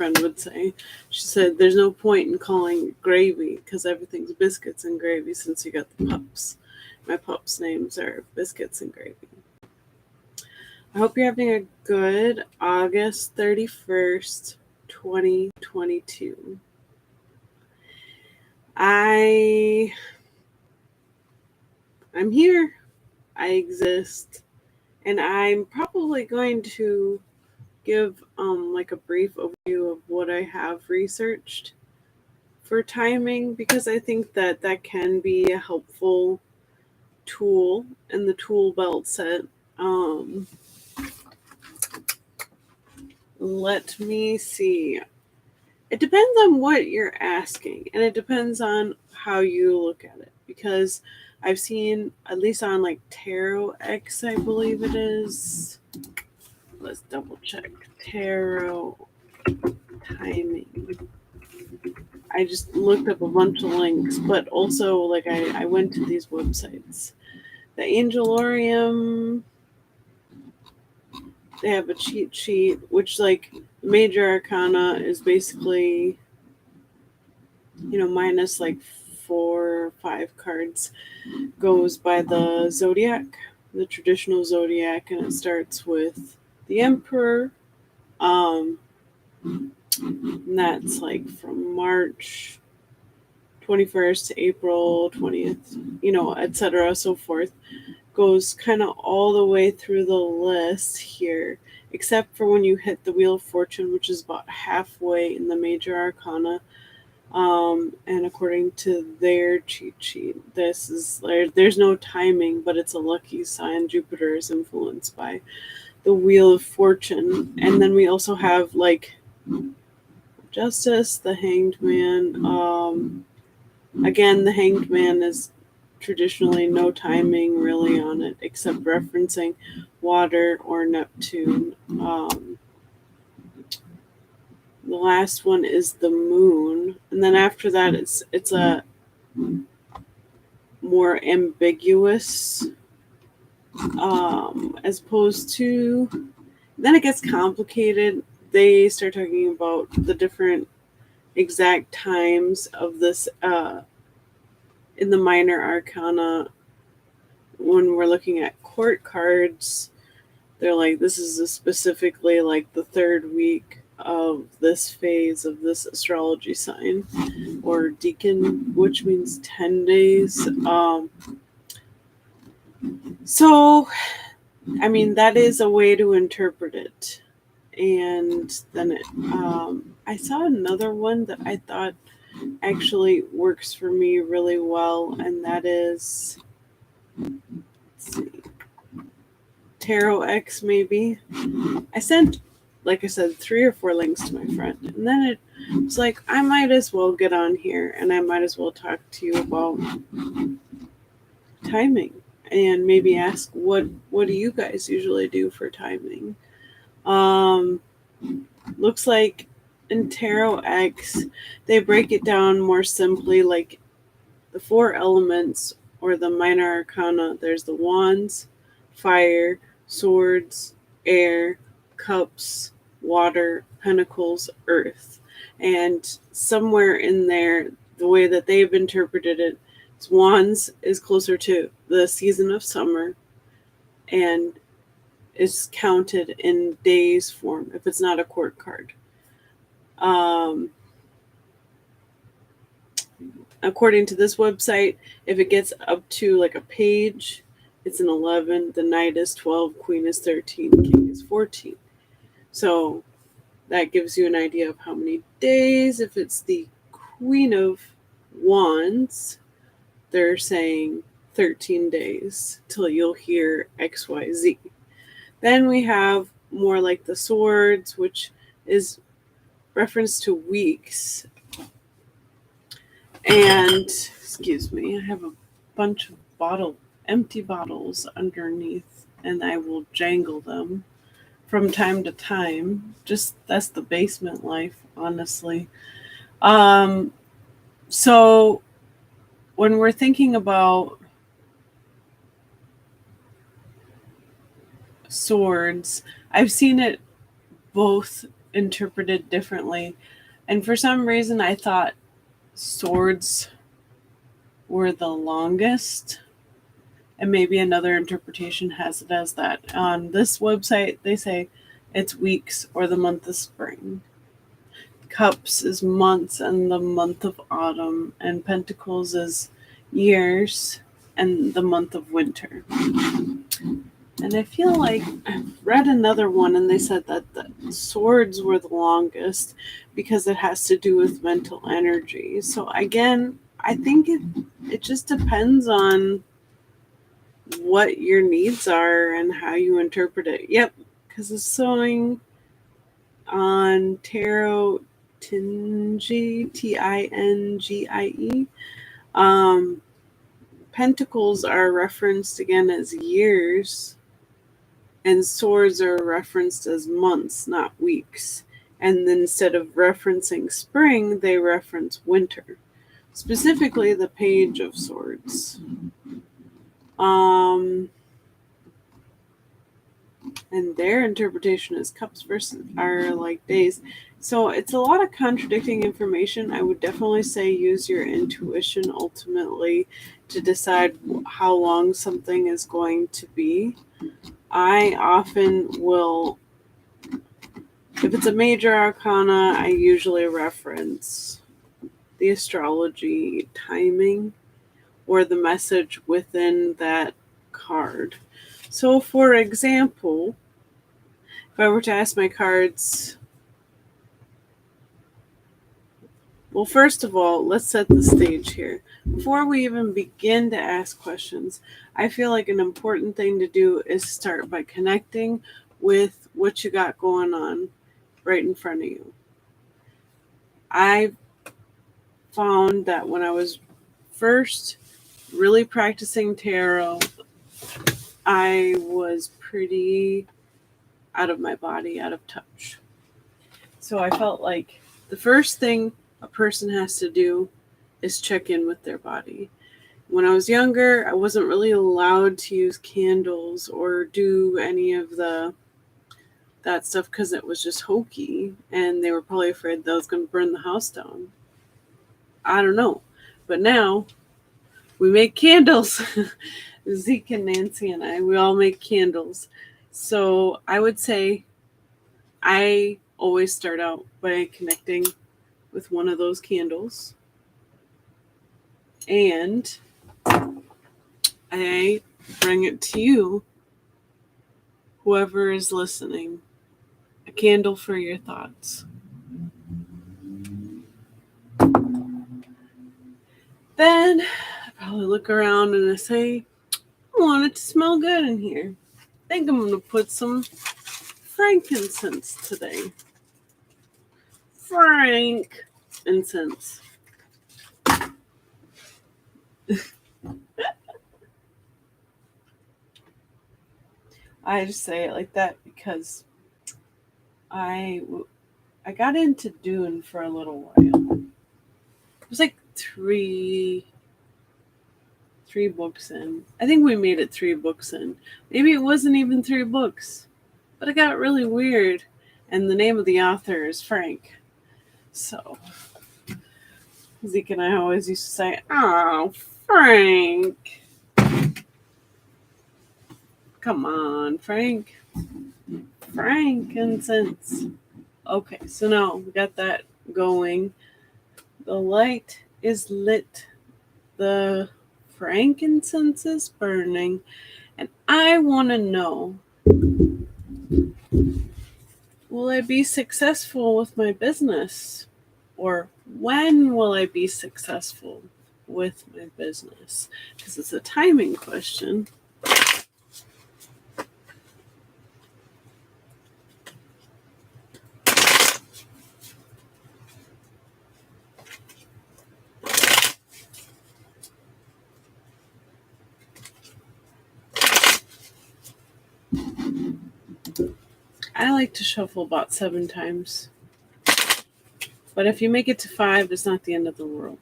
friend would say. She said, "There's no point in calling it gravy because everything's biscuits and gravy since you got the pups. My pups' names are Biscuits and Gravy." I hope you're having a good August 31st, 2022. I'm here. I exist. And I'm probably going to give like a brief overview of what I have researched for timing because I think that that can be a helpful tool in the tool belt set. Um, Let me see. It depends on what you're asking, and it depends on how you look at it. Because I've seen, at least on like Tarot X, I believe it is. Let's double check. Tarot timing. I just looked up a bunch of links, but also like I went to these websites. The Angelorium, they have a cheat sheet, which like major arcana is basically, minus like 4 or 5 cards, goes by the zodiac, the traditional zodiac, and it starts with the Emperor. And that's like from March 21st to April 20th, etc. So forth. Goes kind of all the way through the list here, except for when you hit the Wheel of Fortune, which is about halfway in the major arcana. And according to their cheat sheet, this is there's no timing, but it's a lucky sign. Jupiter is influenced by the Wheel of Fortune. And then we also have like Justice, the Hanged Man. Again, the Hanged Man is traditionally no timing really on it, except referencing water or Neptune. The last one is the Moon, and then after that, it's a more ambiguous, as opposed to. Then it gets complicated. They start talking about the different exact times of this in the minor arcana. When we're looking at court cards, they're like, this is specifically like the third week of this phase of this astrology sign or decan, which means 10 days. So, I mean, that is a way to interpret it. And then I saw another one that I thought actually works for me really well, and that is, let's see, Tarot X, maybe. I sent, like I said, 3 or 4 links to my friend, and then it was like, I might as well get on here and I might as well talk to you about timing and maybe ask what do you guys usually do for timing. Looks like in Tarot X they break it down more simply, like the 4 elements or the minor arcana. There's the wands, fire, swords, air, cups, water, pentacles, earth. And somewhere in there, the way that they've interpreted it, wands is closer to the season of summer and is counted in days form if it's not a court card. According to this website, if it gets up to like a page, it's an 11, the knight is 12, queen is 13, king is 14. So that gives you an idea of how many days. If it's the Queen of Wands, they're saying 13 days till you'll hear XYZ. Then we have more like the swords, which is reference to weeks. And, excuse me, I have a bunch of empty bottles underneath, and I will jangle them from time to time. Just, that's the basement life, honestly. So when we're thinking about swords, I've seen it both interpreted differently. And for some reason, I thought swords were the longest. And maybe another interpretation has it as that. On this website, they say it's weeks or the month of spring. Cups is months and the month of autumn. And pentacles is years and the month of winter. And I feel like I've read another one and they said that the swords were the longest because it has to do with mental energy. So again, I think it just depends on what your needs are and how you interpret it. Yep, because it's showing on Tarot Tingie, Tingie. Pentacles are referenced again as years, and swords are referenced as months, not weeks. And then instead of referencing spring, they reference winter, specifically the Page of Swords. And their interpretation is cups versus are like days. So it's a lot of contradicting information. I would definitely say use your intuition ultimately to decide how long something is going to be. I often will, if it's a major arcana, I usually reference the astrology timing or the message within that card. So, for example, if I were to ask my cards, well, first of all, let's set the stage here. Before we even begin to ask questions, I feel like an important thing to do is start by connecting with what you got going on right in front of you. I found that when I was first really practicing tarot, I was pretty out of my body, out of touch. So I felt like the first thing a person has to do is check in with their body. When I was younger, I wasn't really allowed to use candles or do any of that stuff because it was just hokey, and they were probably afraid that I was going to burn the house down. I don't know. But now we make candles. Zeke and Nancy and I, we all make candles. So I would say I always start out by connecting with one of those candles. And I bring it to you, whoever is listening, a candle for your thoughts. Then I probably look around and I say, I want it to smell good in here. I think I'm going to put some frankincense today. Frankincense. I just say it like that because I got into Dune for a little while. It was like three books in. I think we made it 3 books in. Maybe it wasn't even 3 books. But it got really weird. And the name of the author is Frank. So Zeke and I always used to say, oh, Frank. Come on, Frank. Frankincense. Okay, so now we got that going. The light is lit. The frankincense is burning. And I want to know, will I be successful with my business? Or when will I be successful with my business? Because it's a timing question. I like to shuffle about 7 times. But if you make it to 5, it's not the end of the world.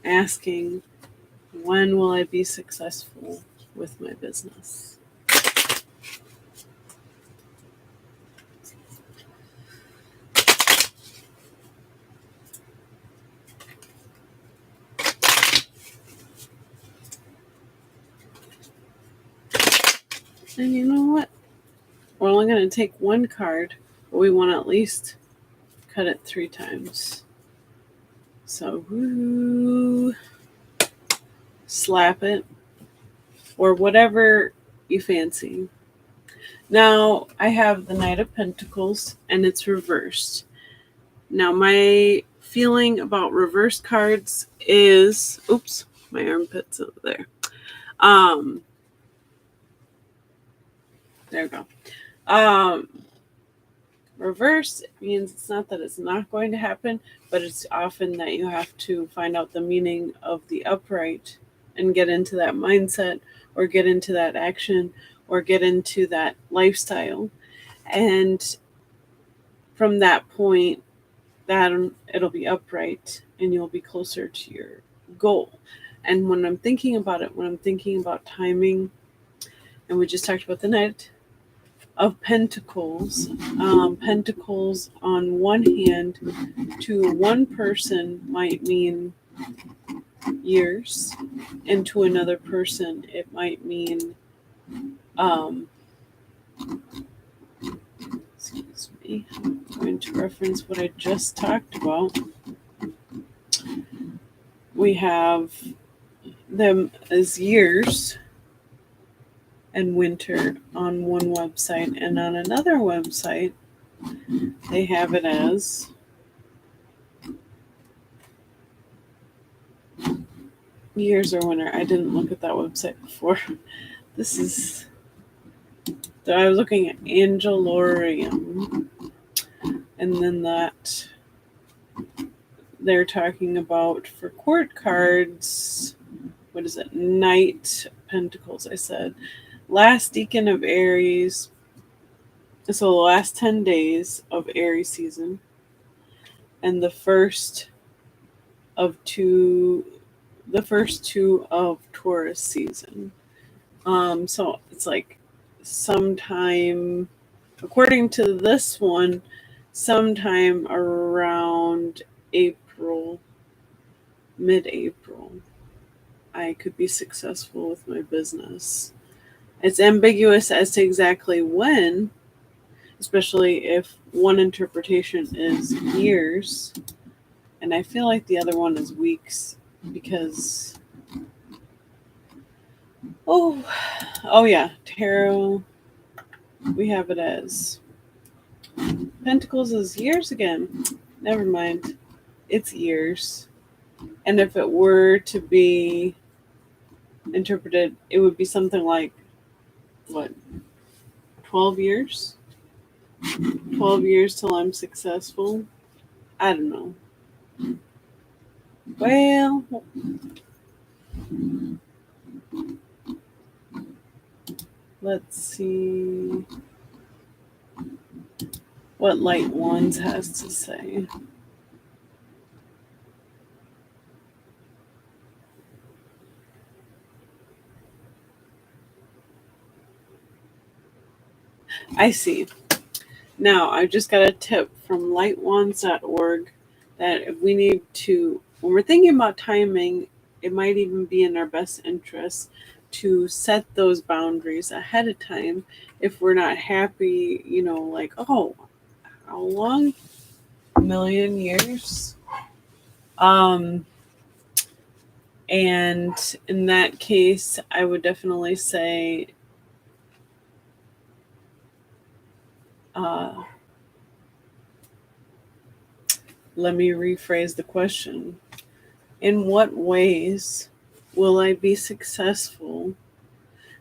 Asking, when will I be successful with my business? And you know what? We're only going to take one card, but we want to at least cut it 3 times. So, woo, slap it, or whatever you fancy. Now, I have the Knight of Pentacles, and it's reversed. Now, my feeling about reversed cards is, oops, my armpit's over there. There we go. Reverse means it's not that it's not going to happen, but it's often that you have to find out the meaning of the upright and get into that mindset, or get into that action, or get into that lifestyle. And from that point, that it'll be upright and you'll be closer to your goal. And when I'm thinking about it, when I'm thinking about timing, and we just talked about the Knight of Pentacles, Pentacles on one hand to one person might mean years, and to another person it might mean excuse me, I'm going to reference what I just talked about. We have them as years and winter on one website, and on another website they have it as years or winter. I didn't look at that website before. This is, I was looking at Angelorium, and then that they're talking about for court cards, what is it, Knight Pentacles, I said. Last Deacon of Aries, so the last 10 days of Aries season, and the first two of Taurus season. So it's like sometime, according to this one, sometime around April, mid-April, I could be successful with my business. It's ambiguous as to exactly when, especially if one interpretation is years, and I feel like the other one is weeks, because oh yeah, tarot, we have it as Pentacles is years again. Never mind, it's years. And if it were to be interpreted, it would be something like, what, 12 years? 12 years till I'm successful? I don't know. Well, let's see what Light Wands has to say. I see. Now, I just got a tip from lightwands.org that if we need to, when we're thinking about timing, it might even be in our best interest to set those boundaries ahead of time if we're not happy, like, oh, how long? A million years? And in that case, I would definitely say let me rephrase the question. In what ways will I be successful?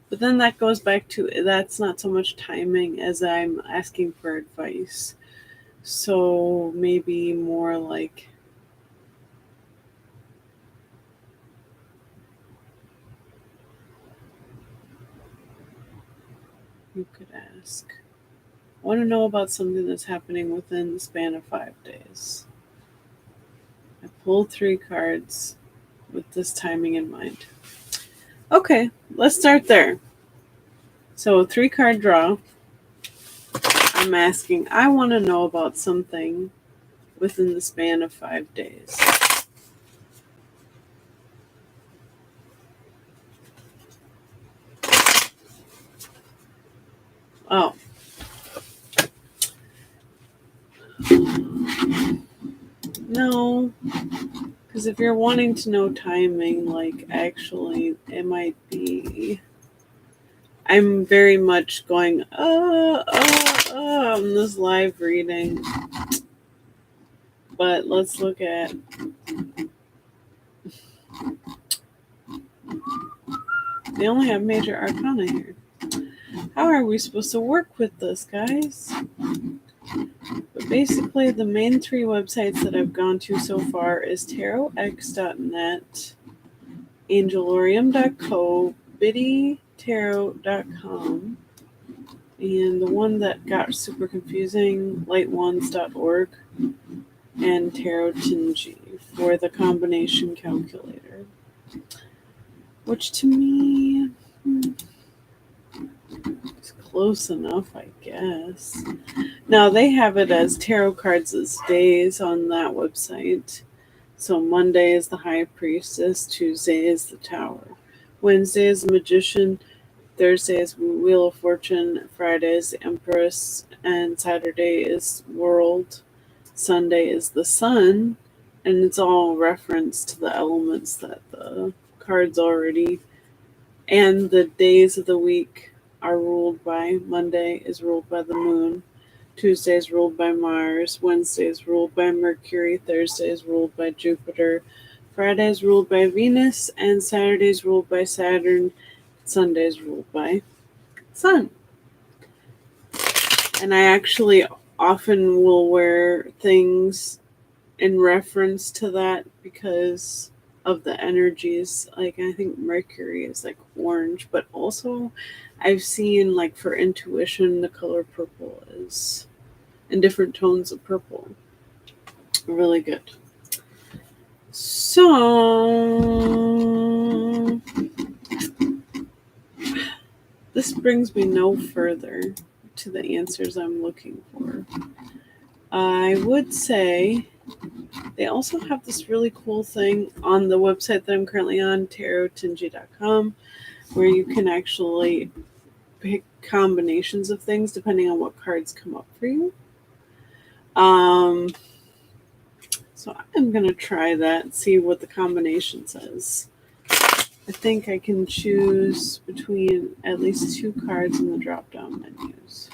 But then that goes back to, that's not so much timing as I'm asking for advice. So maybe more like, you could ask, I want to know about something that's happening within the span of 5 days. I pulled 3 cards with this timing in mind. Okay, let's start there. So 3-card draw. I'm asking, I want to know about something within the span of 5 days. Oh. No. Because if you're wanting to know timing, like, actually, it might be. I'm very much going, on this live reading. But let's look at. They only have major arcana here. How are we supposed to work with this, guys? But basically, the main three websites that I've gone to so far is tarotx.net, angelorium.co, biddytarot.com, and the one that got super confusing, lightones.org, and Tarotinji for the combination calculator. Which to me, it's close enough, I guess. Now, they have it as tarot cards as days on that website. So Monday is the High Priestess, Tuesday is the Tower, Wednesday is the Magician, Thursday is Wheel of Fortune, Friday is the Empress, and Saturday is World. Sunday is the Sun, and it's all reference to the elements that the cards already, and the days of the week are ruled by. Monday is ruled by the Moon, Tuesday is ruled by Mars, Wednesday is ruled by Mercury, Thursday is ruled by Jupiter, Friday is ruled by Venus, and Saturday is ruled by Saturn, Sunday is ruled by Sun. And I actually often will wear things in reference to that because of the energies. Like, I think Mercury is like orange, but also I've seen, like, for intuition, the color purple is in different tones of purple. Really good. So this brings me no further to the answers I'm looking for. I would say they also have this really cool thing on the website that I'm currently on, tarotinji.com, where you can actually pick combinations of things depending on what cards come up for you. So I'm going to try that and see what the combination says. I think I can choose between at least two cards in the drop-down menus,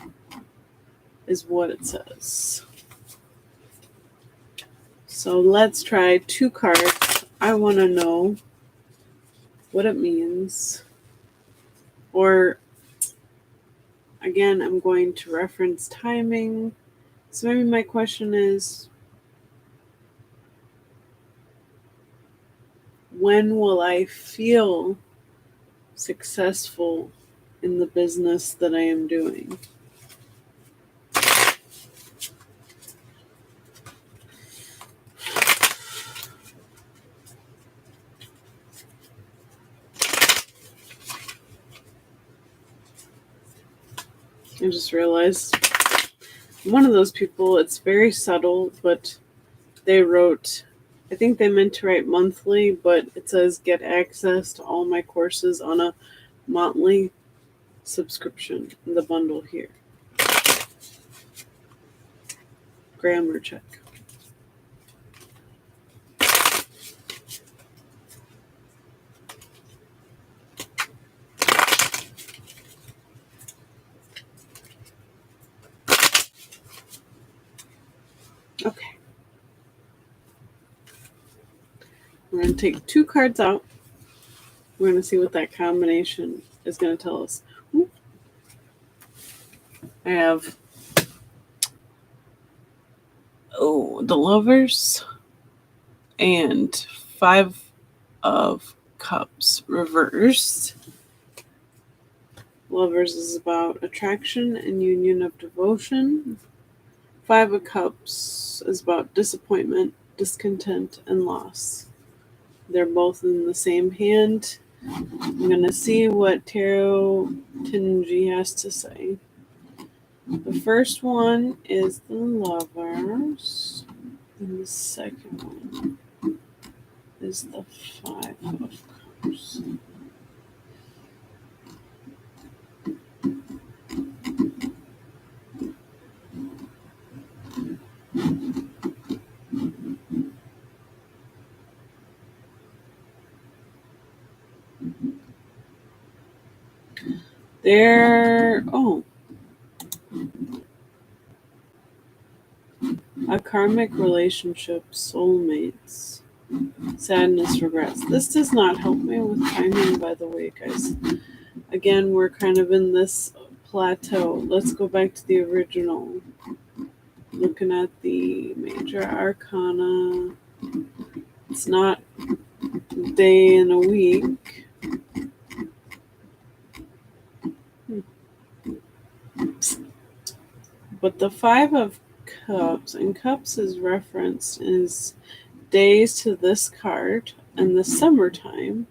is what it says. So let's try two cards. I want to know what it means. Or, again, I'm going to reference timing. So maybe my question is, when will I feel successful in the business that I am doing? I just realized I'm one of those people, it's very subtle, but they wrote, I think they meant to write monthly, but it says get access to all my courses on a monthly subscription in the bundle here. Grammar check. Okay. We're going to take two cards out. We're going to see what that combination is going to tell us. Ooh. I have the Lovers and Five of Cups reversed. Lovers is about attraction and union of devotion. Five of Cups is about disappointment, discontent, and loss. They're both in the same hand. I'm going to see what Tarotinji has to say. The first one is the Lovers, and the second one is the Five of Cups. A karmic relationship, soulmates, sadness, regrets. This does not help me with timing, by the way, guys. Again, we're kind of in this plateau. Let's go back to the original. Looking at the major arcana. It's not a day in a week. But the Five of Cups, and Cups is referenced as days to this card in the summertime.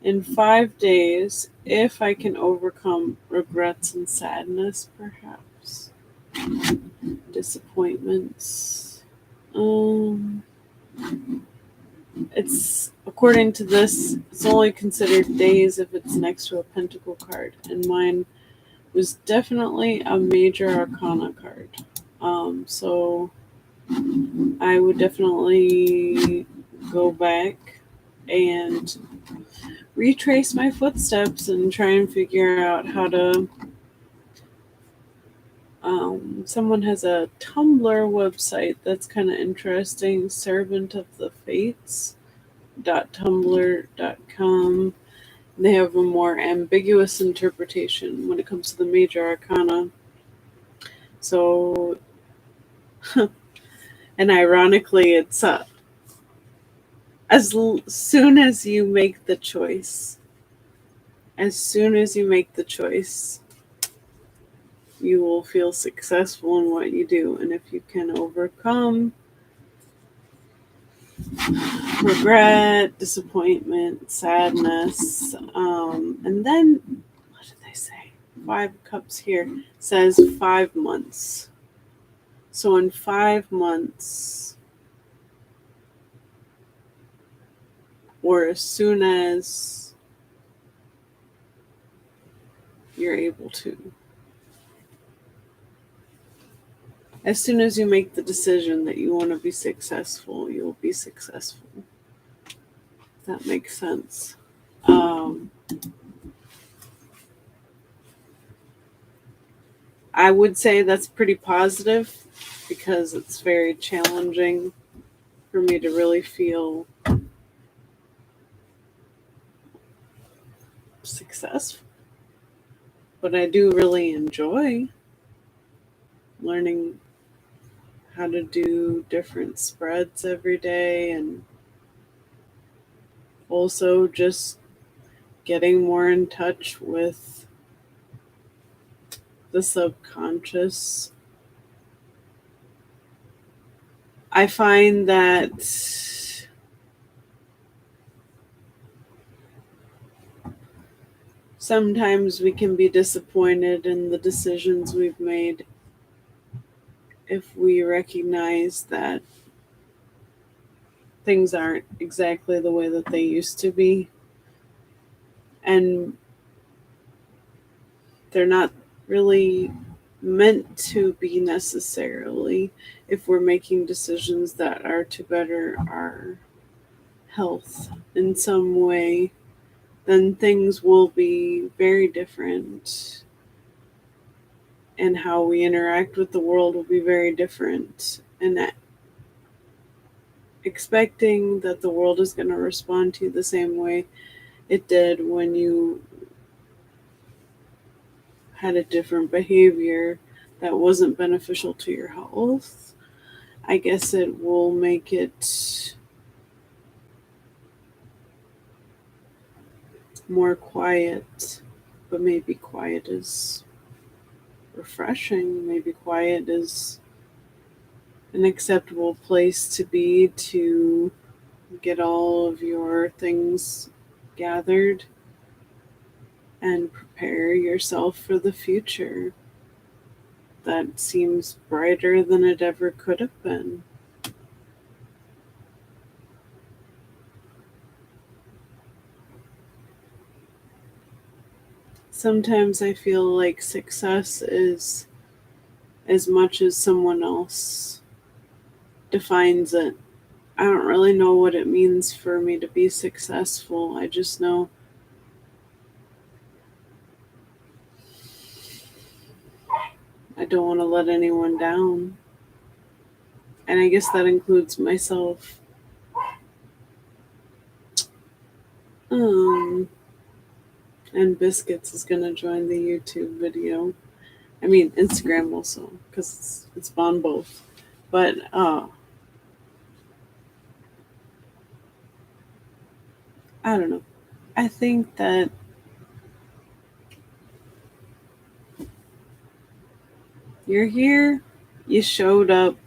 In 5 days, if I can overcome regrets and sadness, perhaps. Disappointments. It's, according to this, it's only considered days if it's next to a pentacle card. And mine was definitely a major arcana card. So I would definitely go back and retrace my footsteps and try and figure out how to. Someone has a Tumblr website that's kind of interesting, servantofthefates.tumblr.com. They have a more ambiguous interpretation when it comes to the major arcana. So, and ironically, it's soon as you make the choice, you will feel successful in what you do. And if you can overcome regret, disappointment, sadness, and then, what did they say? 5 Cups here says 5 months. So in 5 months, or as soon as you're able to, as soon as you make the decision that you want to be successful, you'll be successful. If that makes sense. I would say that's pretty positive because it's very challenging for me to really feel successful. But I do really enjoy learning how to do different spreads every day, and also just getting more in touch with the subconscious. I find that sometimes we can be disappointed in the decisions we've made if we recognize that things aren't exactly the way that they used to be. And they're not really meant to be necessarily if we're making decisions that are to better our health in some way, then things will be very different, and how we interact with the world will be very different. And that expecting that the world is going to respond to you the same way it did when you had a different behavior that wasn't beneficial to your health, I guess it will make it more quiet. But maybe quiet is refreshing. Maybe quiet is an acceptable place to be, to get all of your things gathered and prepare yourself for the future that seems brighter than it ever could have been. Sometimes I feel like success is as much as someone else defines it. I don't really know what it means for me to be successful. I just know I don't want to let anyone down. And I guess that includes myself. Um, and Biscuits is going to join the YouTube video. I mean, Instagram also, because it's on both. But I don't know. I think that you're here, you showed up,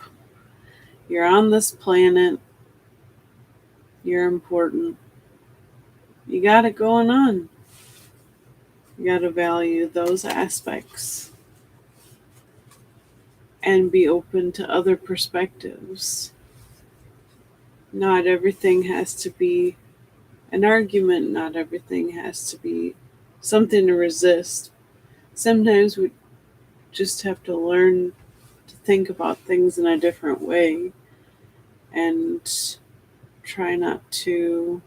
you're on this planet, you're important, you got it going on. You got to value those aspects and be open to other perspectives. Not everything has to be an argument, not everything has to be something to resist. Sometimes we just have to learn to think about things in a different way and try not to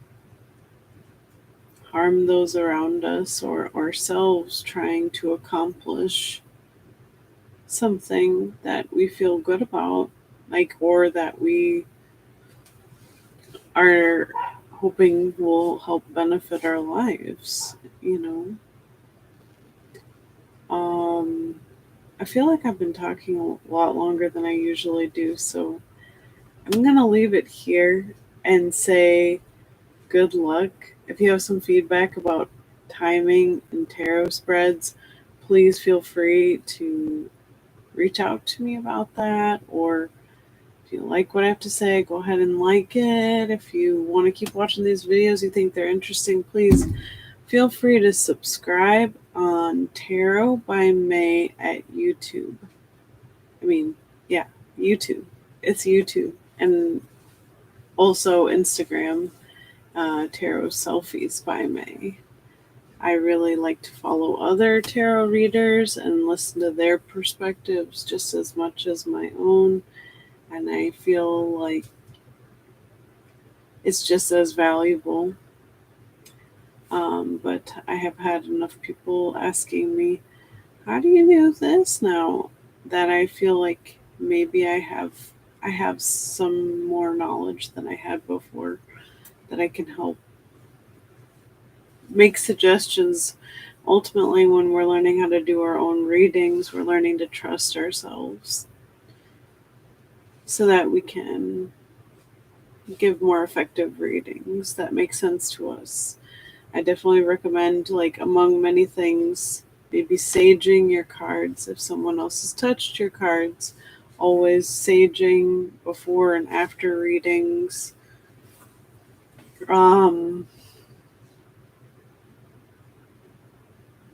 harm those around us or ourselves trying to accomplish something that we feel good about, like, or that we are hoping will help benefit our lives, you know. I feel like I've been talking a lot longer than I usually do, so I'm gonna leave it here and say good luck. If you have some feedback about timing and tarot spreads, please feel free to reach out to me about that. Or if you like what I have to say, go ahead and like it. If you want to keep watching these videos, you think they're interesting, please feel free to subscribe on Tarot by May at YouTube. I mean, yeah, YouTube. It's YouTube. And also Instagram, Tarot Selfies by May. I really like to follow other tarot readers and listen to their perspectives just as much as my own. And I feel like it's just as valuable. But I have had enough people asking me, how do you do this now? That I feel like maybe I have some more knowledge than I had before, that I can help make suggestions. Ultimately, when we're learning how to do our own readings, we're learning to trust ourselves so that we can give more effective readings that make sense to us. I definitely recommend, like, among many things, maybe saging your cards if someone else has touched your cards. Always saging before and after readings. Um,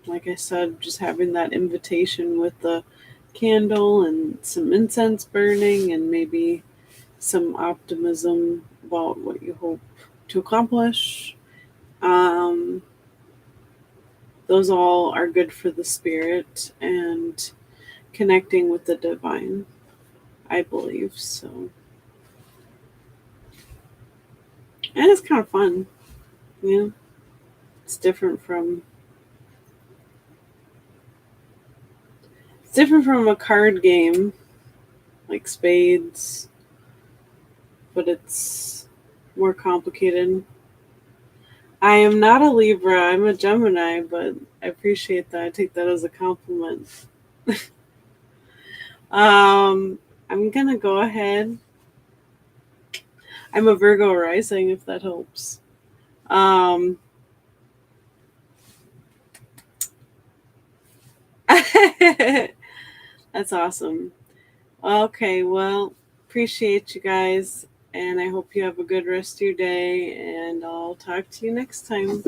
like I said, just having that invitation with the candle and some incense burning and maybe some optimism about what you hope to accomplish. Um, those all are good for the spirit and connecting with the divine, I believe. So, and it's kind of fun, you know. It's different from a card game like spades, but it's more complicated. I am not a Libra, I'm a Gemini, but I appreciate that. I take that as a compliment. I'm gonna go ahead. I'm a Virgo rising, if that helps. Um, that's awesome. Okay, well, appreciate you guys, and I hope you have a good rest of your day, and I'll talk to you next time.